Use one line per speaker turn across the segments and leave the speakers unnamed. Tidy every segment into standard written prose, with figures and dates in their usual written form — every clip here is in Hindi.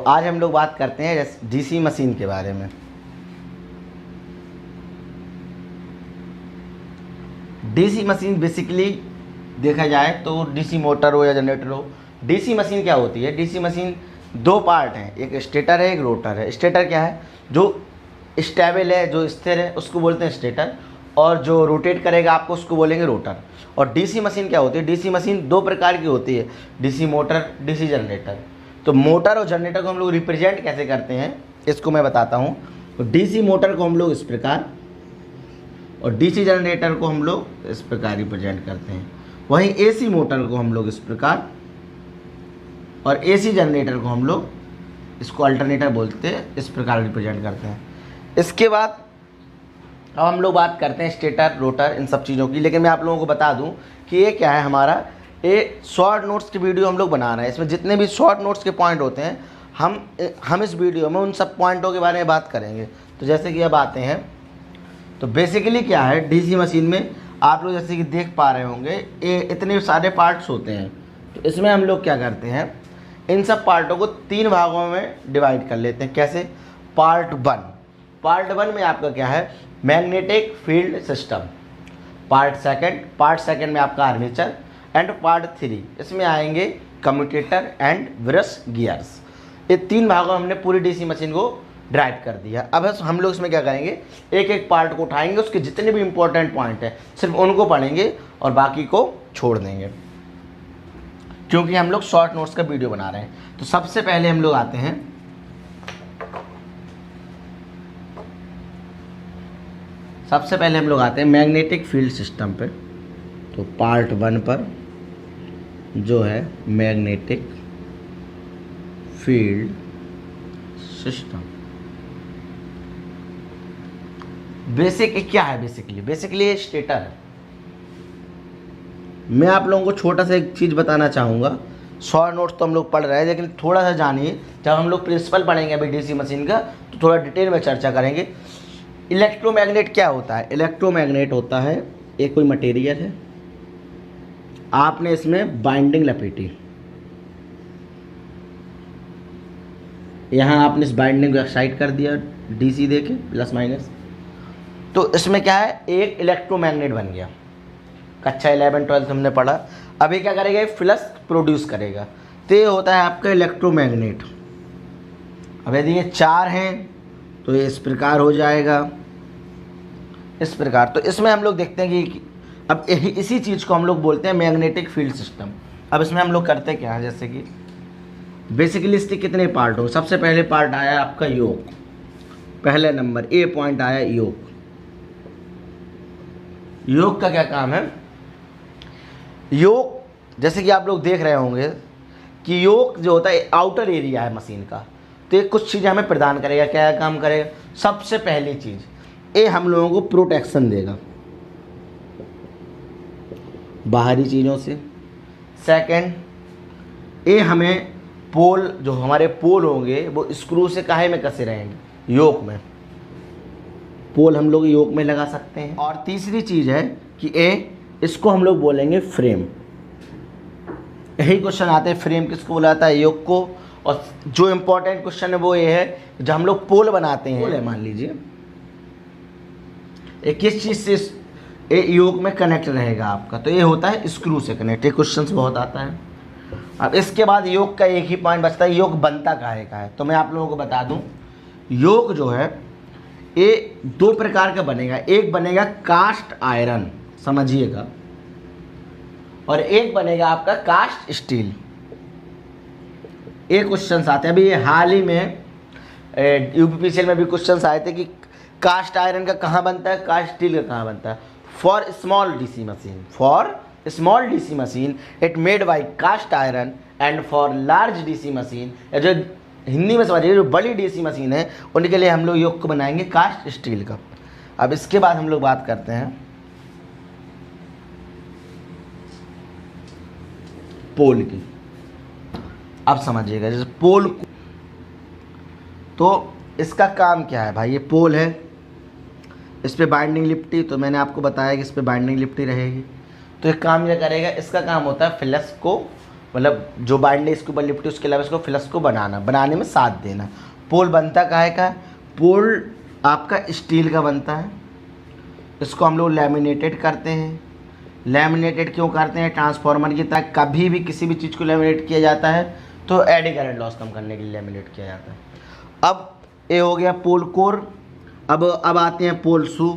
आज हम लोग बात करते हैं डीसी मशीन के बारे में। डीसी मशीन बेसिकली देखा जाए तो डीसी मोटर हो या जनरेटर हो, डीसी मशीन क्या होती है? डीसी मशीन दो पार्ट हैं, एक स्टेटर है एक रोटर है। स्टेटर क्या है? जो स्टेबल है, जो स्थिर है, उसको बोलते हैं स्टेटर, और जो रोटेट करेगा आपको उसको बोलेंगे रोटर। और डीसी मशीन क्या होती है? डीसी मशीन दो प्रकार की होती है, डीसी मोटर, डीसी जनरेटर। तो मोटर और जनरेटर को हम लोग रिप्रेजेंट कैसे करते हैं इसको मैं बताता हूँ। तो डीसी मोटर को हम लोग इस प्रकार और डीसी जनरेटर को हम लोग इस प्रकार रिप्रेजेंट करते हैं। वहीं एसी मोटर को हम लोग इस प्रकार और एसी जनरेटर को हम लोग इसको अल्टरनेटर बोलते हैं, इस प्रकार रिप्रेजेंट करते हैं। इसके बाद अब हम लोग बात करते हैं स्टेटर, रोटर, इन सब चीज़ों की। लेकिन मैं आप लोगों को बता दूं कि ये क्या है, हमारा ये शॉर्ट नोट्स की वीडियो हम लोग बना रहे हैं। इसमें जितने भी शॉर्ट नोट्स के पॉइंट होते हैं हम इस वीडियो में उन सब पॉइंटों के बारे में बात करेंगे। तो जैसे कि अब आते हैं, तो बेसिकली क्या है डीसी मशीन में, आप लोग जैसे कि देख पा रहे होंगे ये इतने सारे पार्ट्स होते हैं। तो इसमें हम लोग क्या करते हैं, इन सब पार्टों को तीन भागों में डिवाइड कर लेते हैं। कैसे? पार्ट वन में आपका क्या है, magnetic field system. Part second में आपका आर्मेचर, एंड पार्ट 3 इसमें आएंगे कम्यूटेटर एंड ब्रश गियर्स। ये तीन भागों में हमने पूरी डीसी मशीन को ड्राइव कर दिया। अब हम लोग इसमें क्या करेंगे, एक एक पार्ट को उठाएंगे, उसके जितने भी इंपॉर्टेंट पॉइंट हैं सिर्फ उनको पढ़ेंगे और बाकी को छोड़ देंगे, क्योंकि हम लोग शॉर्ट नोट्स का वीडियो बना रहे हैं। तो सबसे पहले हम लोग आते हैं, मैग्नेटिक फील्ड सिस्टम पे। तो पार्ट 1 पर जो है मैग्नेटिक फील्ड सिस्टम। बेसिक क्या है? बेसिकली ये स्टेटर है। मैं आप लोगों को छोटा सा एक चीज़ बताना चाहूँगा। शॉर्ट नोट्स तो हम लोग पढ़ रहे हैं, लेकिन थोड़ा सा जानिए, जब हम लोग प्रिंसिपल पढ़ेंगे अभी डीसी मशीन का तो थोड़ा डिटेल में चर्चा करेंगे। इलेक्ट्रोमैग्नेट क्या होता है? इलेक्ट्रोमैग्नेट होता है एक कोई मटेरियल है, आपने इसमें बाइंडिंग लपेटी, यहाँ आपने इस बाइंडिंग को एक्साइट कर दिया डीसी देके प्लस माइनस, तो इसमें क्या है, एक इलेक्ट्रोमैग्नेट बन गया। कक्षा 11-12 हमने पढ़ा। अभी क्या करेगा, एक फ्लक्स प्रोड्यूस करेगा, तो ये होता है आपका इलेक्ट्रोमैग्नेट। अब यदि ये 4 हैं तो ये इस प्रकार हो जाएगा, इस प्रकार। तो इसमें हम लोग देखते हैं कि अब इसी चीज़ को हम लोग बोलते हैं मैग्नेटिक फील्ड सिस्टम। अब इसमें हम लोग करते क्या है, जैसे कि बेसिकली इसके कितने पार्ट हो। सबसे पहले पार्ट आया आपका योग, पहले नंबर ए पॉइंट आया योग। योग का क्या काम है? योग जैसे कि आप लोग देख रहे होंगे कि योग जो होता है आउटर एरिया है मशीन का, तो ये कुछ चीज़ें हमें प्रदान करेगा। क्या काम करेगा? सबसे पहली चीज़, ये हम लोगों को प्रोटेक्शन देगा बाहरी चीज़ों से। सेकंड, ये हमें पोल, जो हमारे पोल होंगे वो स्क्रू से काहे में कसे रहेंगे, योक में। पोल हम लोग योक में लगा सकते हैं। और तीसरी चीज़ है कि इसको हम लोग बोलेंगे फ्रेम। यही क्वेश्चन आते हैं, फ्रेम किसको बुलाता है, योक को। और जो इम्पोर्टेंट क्वेश्चन है वो ये है, जब हम लोग पोल बनाते हैं, पोल है मान लीजिए, ये किस चीज़ से ये योक में कनेक्ट रहेगा आपका, तो ये होता है स्क्रू से कनेक्ट। ये क्वेश्चन बहुत आता है। अब इसके बाद योक का एक ही पॉइंट बचता है, योक बनता काहे का है। तो मैं आप लोगों को बता दूं, योक जो है ये दो प्रकार का बनेगा। एक बनेगा कास्ट आयरन, समझिएगा, और एक बनेगा आपका कास्ट स्टील। एक क्वेश्चन आते हैं अभी, ये हाल ही में यूपीपीसीएल में भी क्वेश्चन आए थे कि कास्ट आयरन का कहाँ बनता है, कास्ट स्टील का कहाँ बनता है। For small DC machine it made by cast iron, and for large DC machine, जो हिंदी में समझिए जो बड़ी डीसी मशीन है उनके लिए हम लोग योग को बनाएंगे कास्ट स्टील का। अब इसके बाद हम लोग बात करते हैं पोल की। अब समझिएगा, जैसे पोल, तो इसका काम क्या है भाई, ये पोल है, इस पर बाइंडिंग लिपटी, तो मैंने आपको बताया कि इस पर बाइंडिंग लिपटी रहेगी। तो एक काम क्या करेगा, इसका काम होता है फ्लक्स को मतलब जो बाइंडिंग इसके ऊपर लिपटी उसके अलावा इसको फ्लक्स को बनाने में साथ देना। पोल बनता काहे का? पोल आपका स्टील का बनता है, इसको हम लोग लैमिनेटेड करते हैं। लैमिनेटेड क्यों करते हैं? ट्रांसफार्मर की तरह कभी भी किसी भी चीज़ को लैमिनेट किया जाता है तो एडी करंट लॉस कम करने के लिए लैमिनेट किया जाता है। अब ये हो गया पोल कोर। अब आते हैं पोल शू।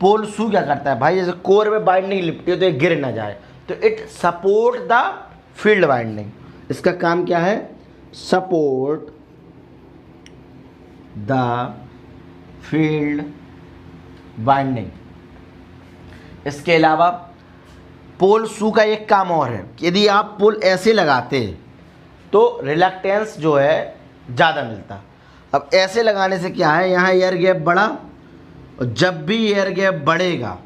पोल शू क्या करता है भाई? जैसे कोर में बाइंडिंग लिपटी है तो ये गिर ना जाए, तो it support the field binding. इसका काम क्या है? Support the field binding. इसके अलावा पोल शू का एक काम और है, यदि आप पोल ऐसे लगाते तो रिलक्टेंस जो है ज़्यादा मिलता। अब ऐसे लगाने से क्या है, यहाँ एयर गैप बढ़ा, और जब भी एयर गैप बढ़ेगा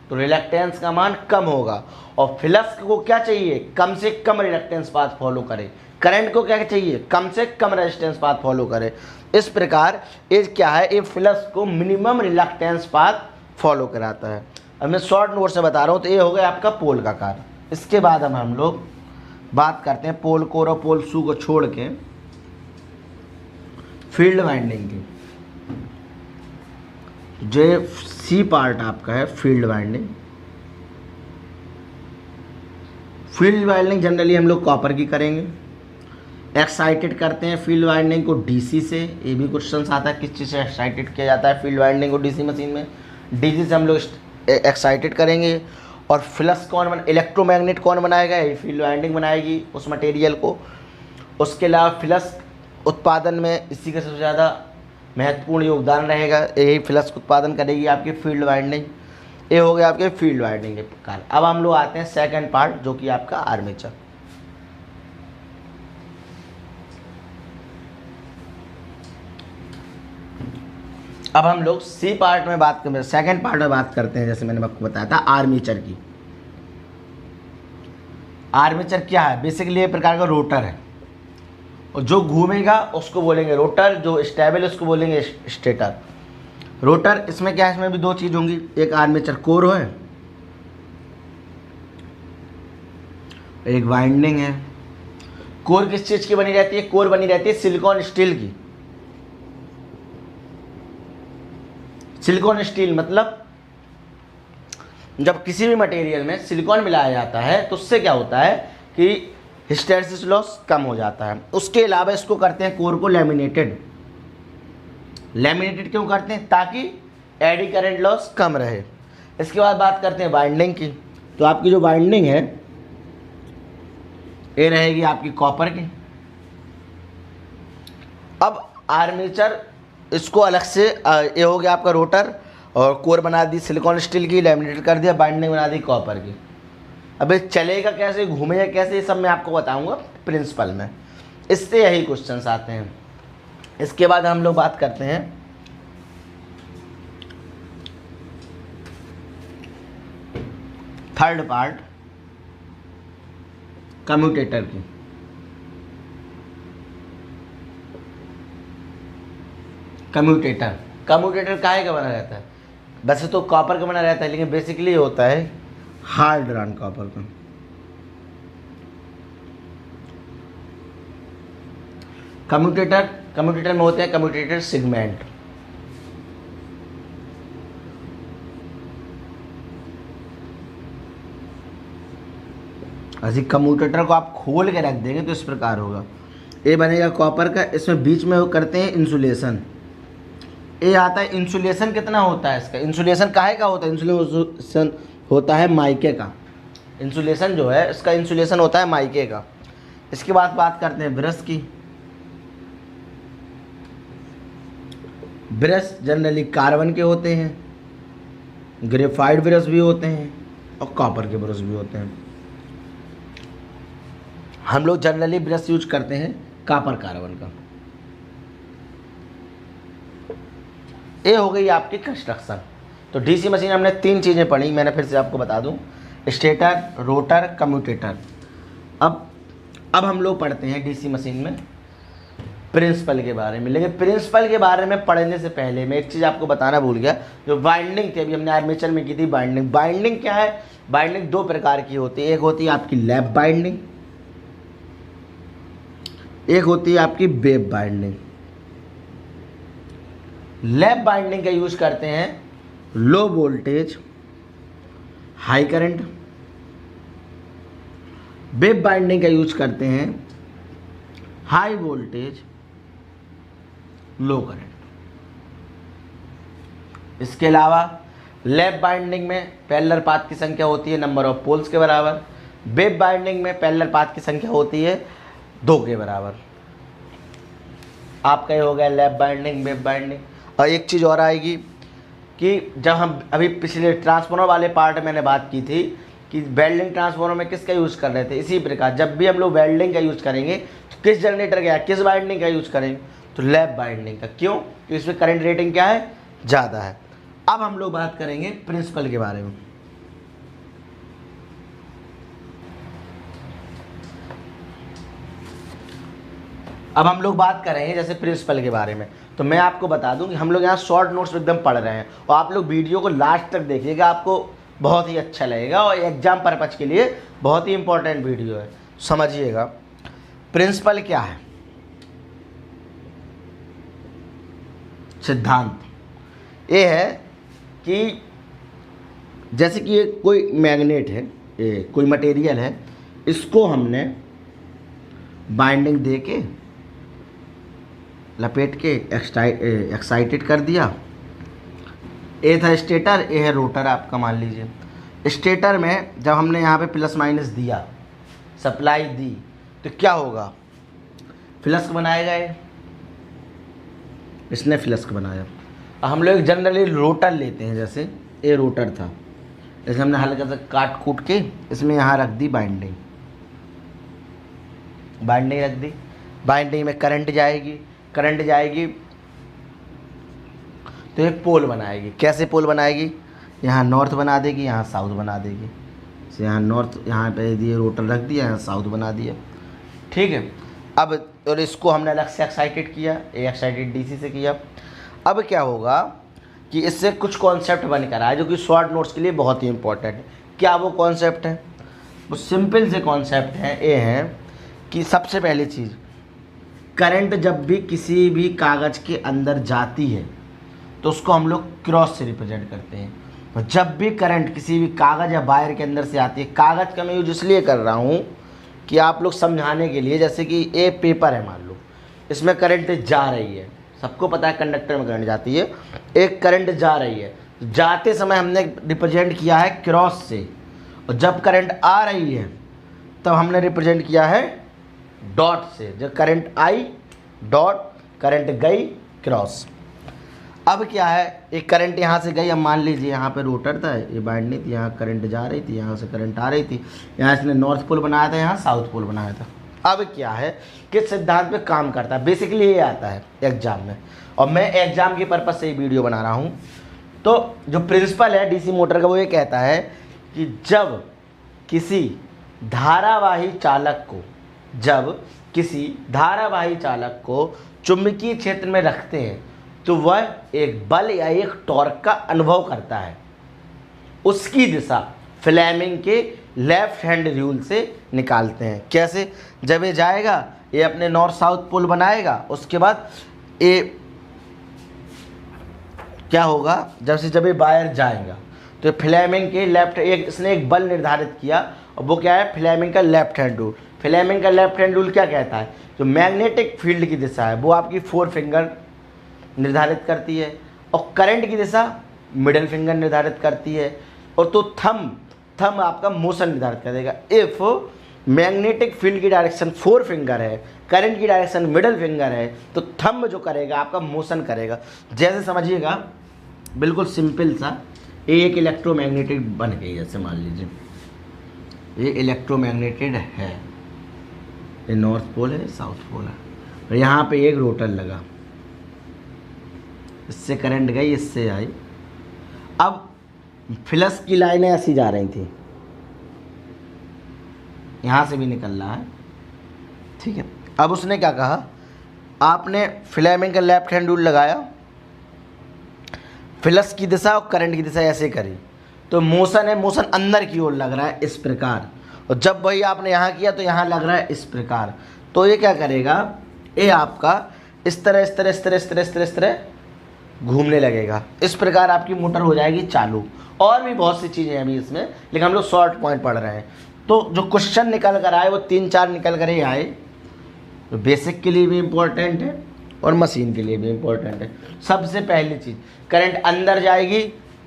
तो रिलक्टेंस का मान कम होगा। और फ्लक्स को क्या चाहिए? कम से कम रिलक्टेंस पाथ फॉलो करे। करंट को क्या चाहिए? कम से कम रेजिस्टेंस पाथ फॉलो करे। इस प्रकार ये क्या है, ये फ्लक्स को मिनिमम रिलक्टेंस पाथ फॉलो कराता है। अब मैं शॉर्ट नोट से बता रहा हूँ। तो ये हो गया आपका पोल का कार्य। इसके बाद हम लोग बात करते हैं पोल कोर और पोल शू को छोड़ के फील्ड वाइंडिंग की। जो सी पार्ट आपका है field winding. Field winding generally हम लोग कॉपर की करेंगे। एक्साइटेड करते हैं फील्ड वाइंडिंग को डीसी से। ये भी क्वेश्चन आता है किस चीज़ से एक्साइटेड किया जाता है फील्ड वाइंडिंग को डीसी मशीन में। डीसी से हम लोग एक्साइटेड करेंगे। और फ्लक्स इलेक्ट्रोमैग्नेट कौन बनाएगा? ये फील्ड वाइंडिंग बनाएगी उस मटेरियल को। उसके अलावा फ्लक्स उत्पादन में इसी का सबसे ज़्यादा महत्वपूर्ण योगदान रहेगा। यही फ्लक्स उत्पादन करेगी आपकी फील्ड वाइंडिंग। ये हो गया आपके फील्ड वाइंडिंग के प्रकार। अब हम लोग आते हैं सेकंड पार्ट, जो कि आपका आर्मेचर। अब हम लोग सी पार्ट में बात करते हैं, सेकंड पार्ट में बात करते हैं। जैसे मैंने आपको बताया था आर्मेचर की। आर्मेचर क्या है? बेसिकली ये प्रकार का रोटर है, और जो घूमेगा उसको बोलेंगे रोटर, जो स्टेबल है उसको बोलेंगे स्टेटर। रोटर इसमें क्या है? इसमें भी दो चीज़ होंगी, एक आर्मेचर कोर है, एक वाइंडिंग है। कोर किस चीज़ की बनी रहती है? कोर बनी रहती है सिलिकॉन स्टील की। सिलिकॉन स्टील मतलब जब किसी भी मटेरियल में सिलिकॉन मिलाया जाता है तो उससे क्या होता है कि हिस्टैरिसीस लॉस कम हो जाता है। उसके अलावा इसको करते हैं कोर को लैमिनेटेड। लैमिनेटेड क्यों करते हैं? ताकि एडी करंट लॉस कम रहे। इसके बाद बात करते हैं बाइंडिंग की। तो आपकी जो बाइंडिंग है ये रहेगी आपकी कॉपर की। अब आर्मेचर इसको अलग से ये हो गया आपका रोटर, और कोर बना दी सिलिकॉन स्टील की, लैमिनेटेड कर दिया, बाइंडिंग बना दी कॉपर की। अब ये चलेगा कैसे, घूमेगा कैसे, ये सब मैं आपको बताऊंगा प्रिंसिपल में। इससे यही क्वेश्चंस आते हैं। इसके बाद हम लोग बात करते हैं थर्ड पार्ट कम्यूटेटर की। कम्यूटेटर काहे का बना रहता है? वैसे तो कॉपर का बना रहता है, लेकिन बेसिकली होता है हार्ड रन कॉपर का। कम्यूटेटर में होते हैं कम्यूटेटर सेगमेंट। ऐसे कम्यूटेटर को आप खोल के रख देंगे तो इस प्रकार होगा। ये बनेगा कॉपर का, इसमें बीच में वो करते हैं इंसुलेशन। ये आता है इंसुलेशन। कितना होता है इसका? इंसुलेशन काहे का होता है? इंसुलेशन होता है माइके का। इंसुलेशन जो है इसका इंसुलेशन होता है माइके का। इसके बाद बात करते हैं ब्रश की। ब्रश जनरली कार्बन के होते हैं, ग्रेफाइट ब्रश भी होते हैं, और कॉपर के ब्रश भी होते हैं। हम लोग जनरली ब्रश यूज करते हैं कॉपर कार्बन का। ये हो गई आपकी कंस्ट्रक्शन। तो डीसी मशीन हमने तीन चीज़ें पढ़ी, मैंने फिर से आपको बता दूं, स्टेटर, रोटर, कम्यूटेटर। अब हम लोग पढ़ते हैं डीसी मशीन में प्रिंसिपल के बारे में। लेकिन प्रिंसिपल के बारे में पढ़ने से पहले मैं एक चीज़ आपको बताना भूल गया। जो बाइंडिंग थी, अभी हमने आर्मेचर में की थी बाइंडिंग। बाइंडिंग क्या है? बाइंडिंग दो प्रकार की होती है। एक होती है आपकी लैप बाइंडिंग, एक होती है आपकी वेव बाइंडिंग। लैप बाइंडिंग का यूज करते हैं low voltage high current, wave binding का यूज करते हैं हाई वोल्टेज लो करंट। इसके अलावा लैप बाइंडिंग में पैरेलल पाथ की संख्या होती है नंबर ऑफ पोल्स के बराबर, वेव बाइंडिंग में पैरेलल पाथ की संख्या होती है 2 के बराबर। आपका ये हो गया लैप बाइंडिंग वेव बाइंडिंग। और एक चीज़ और आएगी कि जब हम अभी पिछले ट्रांसफार्मर वाले पार्ट में मैंने बात की थी कि वेल्डिंग ट्रांसफार्मर में किसका यूज़ कर रहे थे, इसी प्रकार जब भी हम लोग वेल्डिंग का यूज़ करेंगे तो किस जनरेटर का, किस बाइंडिंग का यूज़ करेंगे, तो लैप बाइंडिंग का। क्यों? क्योंकि इसमें करंट रेटिंग क्या है, ज़्यादा है। अब हम लोग बात करेंगे प्रिंसिपल के बारे में। अब हम लोग बात करेंगे जैसे प्रिंसिपल के बारे में। तो मैं आपको बता दूं कि हम लोग यहाँ शॉर्ट नोट्स एकदम पढ़ रहे हैं और आप लोग वीडियो को लास्ट तक देखिएगा, आपको बहुत ही अच्छा लगेगा और एग्जाम पर्पज के लिए बहुत ही इंपॉर्टेंट वीडियो है, समझिएगा। प्रिंसिपल क्या है? सिद्धांत ये है कि जैसे कि ये कोई मैग्नेट है, ये कोई मटेरियल है, इसको हमने बाइंडिंग दे के लपेट के एक्साइटेड कर दिया। ए था स्टेटर, ए है रोटर आपका, मान लीजिए। स्टेटर में जब हमने यहाँ पे प्लस माइनस दिया, सप्लाई दी, तो क्या होगा, फ्लक्स बनाएगा ये, इसने फ्लक्स बनाया। हम लोग जनरली रोटर लेते हैं, जैसे ये रोटर था, जैसे हमने हल्का सा काट कूट के इसमें यहाँ रख दी बाइंडिंग रख दी। बाइंडिंग में करंट जाएगी तो एक पोल बनाएगी। कैसे पोल बनाएगी? यहाँ नॉर्थ बना देगी, यहाँ साउथ बना देगी। तो यहाँ नॉर्थ, यहाँ पे दिए रोटर रख दिया, यहाँ साउथ बना दिया, ठीक है। अब और इसको हमने अलग से एक्साइटेड किया, ए एक्साइटेड डीसी से किया। अब क्या होगा कि इससे कुछ कॉन्सेप्ट बन कर आए जो कि शॉर्ट नोट्स के लिए बहुत ही इंपॉर्टेंट है। क्या वो कॉन्सेप्ट है? वो सिंपल से कॉन्सेप्ट है, ये है कि सबसे पहली चीज़, करंट जब भी किसी भी कागज़ के अंदर जाती है तो उसको हम लोग क्रॉस से रिप्रेजेंट करते हैं। और जब भी करंट किसी भी कागज़ या वायर के अंदर से आती है, कागज़ का मैं यूज इसलिए कर रहा हूँ कि आप लोग समझाने के लिए, जैसे कि ये पेपर है, मान लो इसमें करंट जा रही है, सबको पता है कंडक्टर में करंट जाती है, एक करंट जा रही है, जाते समय हमने रिप्रेजेंट किया है क्रॉस से, और जब करंट आ रही है तब हमने रिप्रेजेंट किया है डॉट से। जब करंट आई डॉट, करंट गई क्रॉस। अब क्या है, एक करंट यहाँ से गई, अब मान लीजिए यहाँ पे रोटर था, ये बाइंडिंग थी, यहाँ करंट जा रही थी, यहाँ से करंट आ रही थी, यहाँ इसने नॉर्थ पोल बनाया था, यहाँ साउथ पोल बनाया था। अब क्या है, किस सिद्धांत पे काम करता है, बेसिकली ये आता है एग्जाम में, और मैं एग्जाम के पर्पज़ से ये वीडियो बना रहा हूँ। तो जो प्रिंसिपल है डीसी मोटर का, वो ये कहता है कि जब किसी धारावाही चालक को चुंबकीय क्षेत्र में रखते हैं तो वह एक बल या एक टॉर्क का अनुभव करता है। उसकी दिशा फ्लेमिंग के लेफ्ट हैंड रूल से निकालते हैं। कैसे? जब ये जाएगा, ये अपने नॉर्थ साउथ पोल बनाएगा, उसके बाद ये क्या होगा, जब ये वायर जाएगा तो फ्लेमिंग के लेफ्ट, इसने एक बल निर्धारित किया, और वो क्या है, फ्लेमिंग का लेफ्ट हैंड रूल। फ्लेमिंग का लेफ्ट हैंड रूल क्या कहता है, जो मैग्नेटिक फील्ड की दिशा है वो आपकी 4 फिंगर निर्धारित करती है, और करंट की दिशा मिडिल फिंगर निर्धारित करती है, और तो थंब आपका मोशन निर्धारित कर देगा। इफ मैग्नेटिक फील्ड की डायरेक्शन 4 फिंगर है, करंट की डायरेक्शन मिडिल फिंगर है, तो थंब जो करेगा आपका मोशन करेगा। जैसे समझिएगा, बिल्कुल सिंपल सा, एक इलेक्ट्रोमैग्नेटिक बन गई, जैसे मान लीजिए ये इलेक्ट्रोमैग्नेटेड है, ये नॉर्थ पोल है, साउथ पोल है, और यहाँ पे एक रोटर लगा, इससे करंट गई, इससे आई। अब फ्लक्स की लाइनें ऐसी जा रही थी, यहाँ से भी निकल रहा है, ठीक है। अब उसने क्या कहा, आपने फ्लेमिंग का लेफ्ट हैंड रूल लगाया, फ्लक्स की दिशा और करंट की दिशा ऐसे करी, तो मोशन है, मोशन अंदर की ओर लग रहा है इस प्रकार, और जब वही आपने यहाँ किया तो यहाँ लग रहा है इस प्रकार। तो ये क्या करेगा, ये आपका इस तरह घूमने लगेगा। इस प्रकार आपकी मोटर हो जाएगी चालू। और भी बहुत सी चीज़ें हैं अभी इसमें, लेकिन हम लोग शॉर्ट पॉइंट पढ़ रहे हैं। तो जो क्वेश्चन निकल कर आए वो 3-4 निकल कर ही आए, तो बेसिक के लिए भी इम्पोर्टेंट है और मशीन के लिए भी इम्पोर्टेंट है। सबसे पहली चीज़, करंट अंदर जाएगी,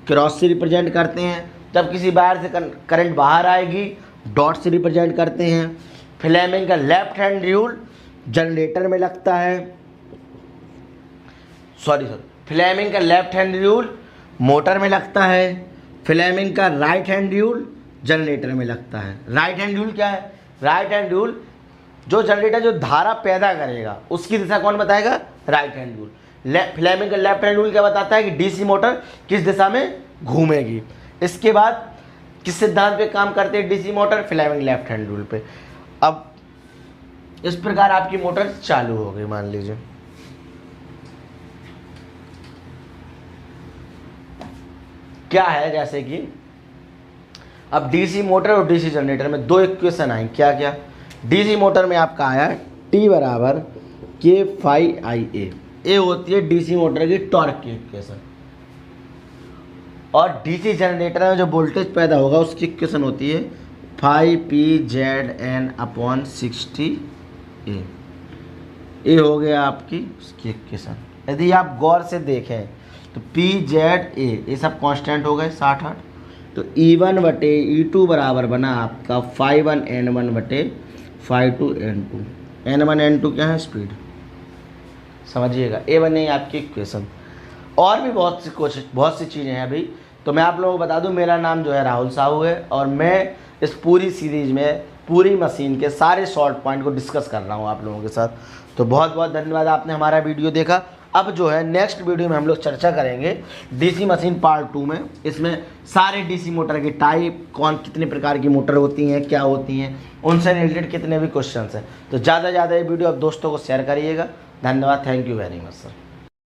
क्रॉस से रिप्रेजेंट करते हैं। जब किसी बाहर से करंट बाहर आएगी, डॉट से रिप्रेजेंट करते हैं। फ्लेमिंग का लेफ्ट हैंड रूल जनरेटर में लगता है, फ्लेमिंग का लेफ्ट हैंड रूल मोटर में लगता है। फ्लेमिंग का राइट हैंड रूल जनरेटर में लगता है। राइट हैंड रूल क्या है? राइट हैंड रूल जो जनरेटर जो धारा पैदा करेगा उसकी दिशा कौन बताएगा? Right hand rule. फ्लेमिंग का लेफ्ट हैंड रूल क्या बताता है कि डीसी मोटर किस दिशा में घूमेगी। इसके बाद किस सिद्धांत पे काम करते हैं DC motor? Fleming left hand rule पे। अब इस प्रकार आपकी मोटर चालू हो गई, मान लीजिए। क्या है, जैसे कि अब डीसी मोटर और डीसी जनरेटर में दो इक्वेशन आई। क्या क्या? डीसी मोटर में आपका आया T बराबर K∅Ia, ये होती है डीसी मोटर की टॉर्क की इक्वेशन। और डीसी जनरेटर में जो वोल्टेज पैदा होगा उसकी इक्वेशन होती है Φ/P/Zn/60A। ये हो गया आपकी उसकी इक्वेशन। यदि आप गौर से देखें तो PZA ये सब कांस्टेंट हो गए 60-60। तो E1/E2 बराबर बना आपका Φ1N1/Φ2N2। N1N2 क्या है? स्पीड, समझिएगा। ये बनी आपकी इक्वेशन। और भी बहुत सी चीज़ें हैं अभी। तो मैं आप लोगों को बता दूं, मेरा नाम जो है राहुल साहू है और मैं इस पूरी सीरीज में पूरी मशीन के सारे शॉर्ट पॉइंट को डिस्कस कर रहा हूं आप लोगों के साथ। तो बहुत बहुत धन्यवाद, आपने हमारा वीडियो देखा। अब जो है नेक्स्ट वीडियो में हम लोग चर्चा करेंगे डीसी मशीन पार्ट 2 में। इसमें सारे डीसी मोटर के टाइप, कौन कितने प्रकार की मोटर होती हैं, क्या होती हैं, उनसे रिलेटेड कितने भी क्वेश्चंस हैं। तो ज़्यादा से ज़्यादा ये वीडियो आप दोस्तों को शेयर करिएगा। धन्यवाद, thank you very much sir.